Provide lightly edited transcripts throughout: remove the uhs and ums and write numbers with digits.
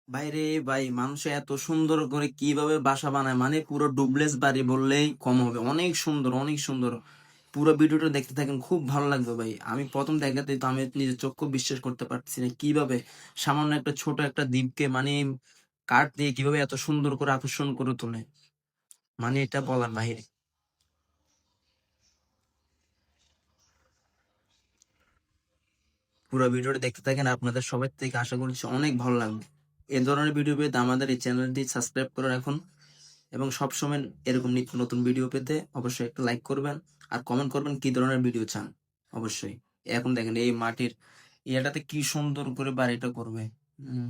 বাইরে ভাই, মানুষ এত সুন্দর করে কিভাবে বাসা বানায়, মানে পুরো ডুপ্লেক্স বাড়ি বললেই কম হবে। অনেক সুন্দর, অনেক সুন্দর। পুরো ভিডিওটা দেখতে থাকেন, খুব ভালো লাগবে ভাই। আমি প্রথম দেখাতে তো আমি নিজের চক্ষু বিশ্বাস করতে পারছি না, কিভাবে সামান্য একটা ছোট একটা দ্বীপকে মানে কাঠ দিয়ে কিভাবে এত সুন্দর করে আকর্ষণ করে তোলে, মানে এটা বলার বাইরে। পুরো ভিডিওটা দেখতে থাকেন, আপনাদের সবার থেকে আশা করছি অনেক ভালো লাগবে। এ ধরনের ভিডিও পেতে আমাদের এই চ্যানেলটি সাবস্ক্রাইব করে রাখুন, এবং সবসময় এরকম নিত্য নতুন ভিডিও পেতে অবশ্যই একটা লাইক করবেন, আর কমেন্ট করবেন কি ধরনের ভিডিও চান। অবশ্যই। এখন দেখেন এই মাটির ইয়েটাতে কি সুন্দর করে বাড়িটা করবে। উম,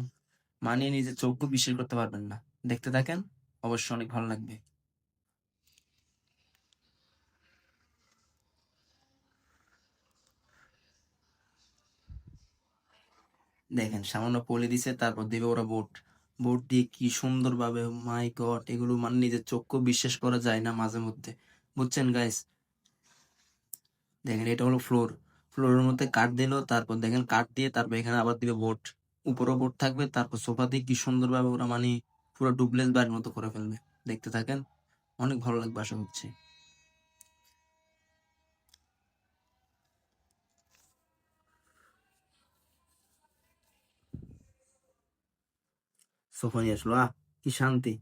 মানে নিজের চোখও বিশ্বাস করতে পারবেন না। দেখতে থাকেন, অবশ্যই অনেক ভালো লাগবে। দেখেন সামান্য পলি দিছে, তারপর দিবে ওরা বোট। বোট দিয়ে কি সুন্দর ভাবে, মাই গড, এগুলো মানে নিজের চোখকেও বিশ্বাস করা যায় না মাঝে মধ্যে। বুঝছেন গাইস? দেখেন এটা হলো ফ্লোর। ফ্লোরের মধ্যে কাঠ দিল, তারপর দেখেন কাঠ দিয়ে তারপর এখানে আবার দিবে বোট। উপরও বোট থাকবে, তারপর সোফা দিয়ে কি সুন্দর ভাবে ওরা মানে পুরো ডুপ্লেক্স বাড়ির মতো করে ফেলবে। দেখতে থাকেন, অনেক ভালো লাগবে আশা করছি। সোফা নিয়ে আসলো, কি শান্তি।